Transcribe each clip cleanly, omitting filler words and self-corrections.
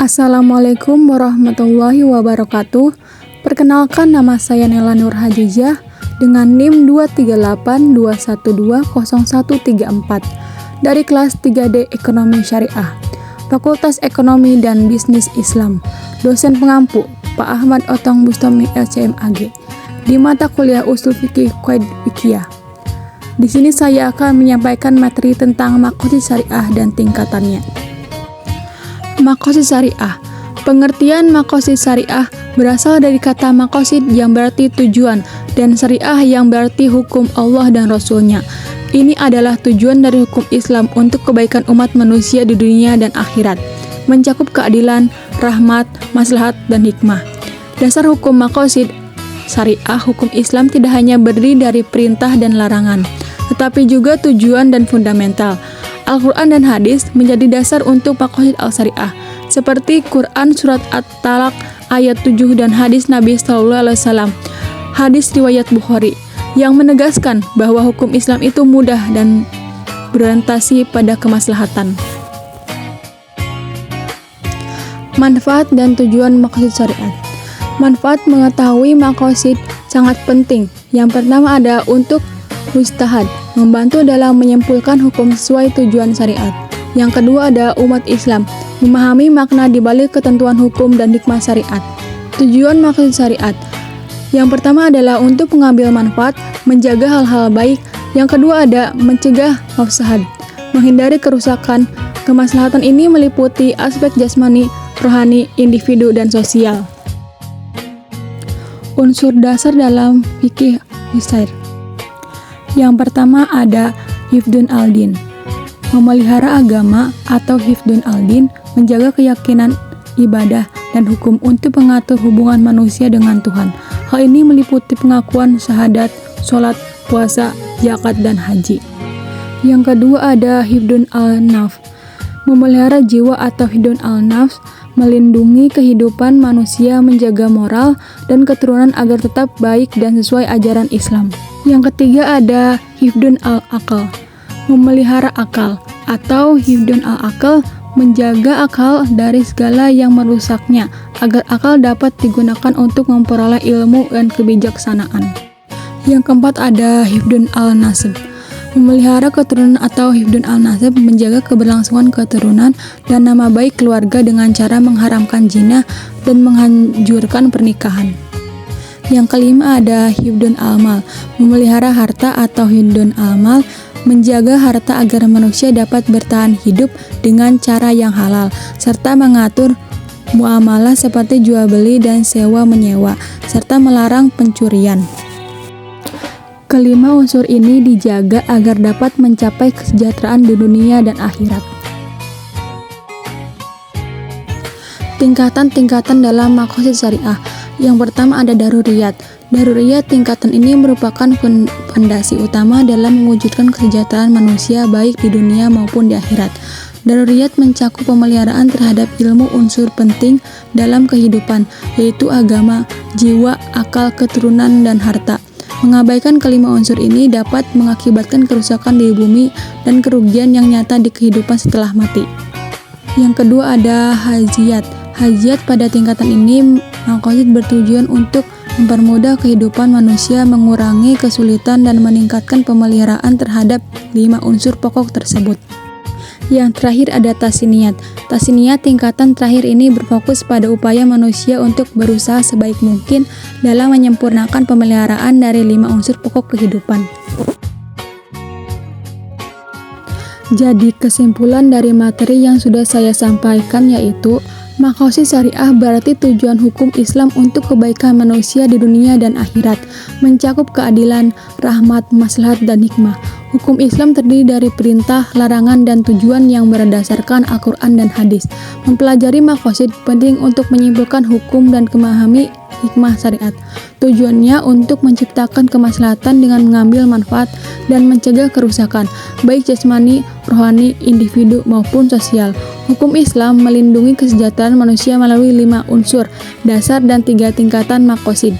Assalamualaikum warahmatullahi wabarakatuh. Perkenalkan, nama saya Nela Nur Hajijah dengan NIM 23821200134 dari kelas 3D Ekonomi Syariah, Fakultas Ekonomi dan Bisnis Islam. Dosen pengampu Pak Ahmad Otong Bustami LCMAG di mata kuliah Ushul Fiqih Qawaid Fiqhiyah. Di sini saya akan menyampaikan materi tentang maqasid syariah dan tingkatannya. Maqasid syariah. Pengertian maqasid syariah berasal dari kata maqasid yang berarti tujuan dan syariah yang berarti hukum Allah dan Rasul-Nya. Ini adalah tujuan dari hukum Islam untuk kebaikan umat manusia di dunia dan akhirat, mencakup keadilan, rahmat, maslahat, dan hikmah. Dasar hukum maqasid syariah hukum Islam tidak hanya berdiri dari perintah dan larangan, tetapi juga tujuan dan fundamental. Al-Quran dan hadis menjadi dasar untuk maqasid al-syariah, seperti Quran Surat At-Talaq ayat 7 dan hadis Nabi SAW, hadis riwayat Bukhari, yang menegaskan bahwa hukum Islam itu mudah dan berorientasi pada kemaslahatan. Manfaat dan tujuan maqasid syariat. Manfaat mengetahui maqasid sangat penting. Yang pertama ada untuk mujtahid, membantu dalam menyimpulkan hukum sesuai tujuan syariat. Yang kedua ada umat Islam, memahami makna di balik ketentuan hukum dan hikmah syariat. Tujuan maqasid syariat. Yang pertama adalah untuk mengambil manfaat, menjaga hal-hal baik. Yang kedua ada mencegah mafsadat, menghindari kerusakan. Kemaslahatan ini meliputi aspek jasmani, rohani, individu, dan sosial. Unsur dasar dalam fikih usair. Yang pertama ada hifdun al-din, memelihara agama atau hifdun al-din, menjaga keyakinan, ibadah, dan hukum untuk mengatur hubungan manusia dengan Tuhan. Hal ini meliputi pengakuan syahadat, sholat, puasa, zakat, dan haji. Yang kedua ada hifdun al-nafs, memelihara jiwa atau hifdun al-nafs, melindungi kehidupan manusia, menjaga moral dan keturunan agar tetap baik dan sesuai ajaran Islam. Yang ketiga ada hifdun al-aqal, memelihara akal atau hifdun al-aqal, menjaga akal dari segala yang merusaknya agar akal dapat digunakan untuk memperoleh ilmu dan kebijaksanaan. Yang keempat ada hifdun al-nasab, memelihara keturunan atau hifdun al-nasab, menjaga keberlangsungan keturunan dan nama baik keluarga dengan cara mengharamkan zina dan menghancurkan pernikahan. Yang kelima ada hifdun al-mal, memelihara harta atau hifdun al-mal, menjaga harta agar manusia dapat bertahan hidup dengan cara yang halal, serta mengatur muamalah seperti jual beli dan sewa menyewa, serta melarang pencurian. Kelima unsur ini dijaga agar dapat mencapai kesejahteraan di dunia dan akhirat. Tingkatan-tingkatan dalam maqasid syariah. Yang pertama ada daruriyat. Daruriyat tingkatan ini merupakan fondasi utama dalam mewujudkan kesejahteraan manusia baik di dunia maupun di akhirat. Daruriyat mencakup pemeliharaan terhadap ilmu unsur penting dalam kehidupan, yaitu agama, jiwa, akal, keturunan, dan harta. Mengabaikan kelima unsur ini dapat mengakibatkan kerusakan di bumi dan kerugian yang nyata di kehidupan setelah mati. Yang kedua ada hajiyat. Hajiyat pada tingkatan ini maqasid bertujuan untuk mempermudah kehidupan manusia, mengurangi kesulitan, dan meningkatkan pemeliharaan terhadap 5 unsur pokok tersebut. Yang terakhir ada tasiniyat. Tasiniyat tingkatan terakhir ini berfokus pada upaya manusia untuk berusaha sebaik mungkin dalam menyempurnakan pemeliharaan dari 5 unsur pokok kehidupan. Jadi kesimpulan dari materi yang sudah saya sampaikan yaitu maqasid syariah berarti tujuan hukum Islam untuk kebaikan manusia di dunia dan akhirat, mencakup keadilan, rahmat, maslahat, dan hikmah. Hukum Islam terdiri dari perintah, larangan, dan tujuan yang berdasarkan Al-Quran dan hadis. Mempelajari maqasid penting untuk menyimpulkan hukum dan memahami hikmah syariat. Tujuannya untuk menciptakan kemaslahatan dengan mengambil manfaat dan mencegah kerusakan, baik jasmani, rohani, individu, maupun sosial. Hukum Islam melindungi kesejahteraan manusia melalui 5 unsur dasar dan 3 tingkatan maqasid.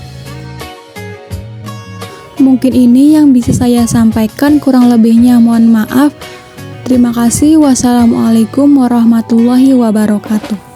Mungkin ini yang bisa saya sampaikan, kurang lebihnya mohon maaf. Terima kasih. Wassalamualaikum warahmatullahi wabarakatuh.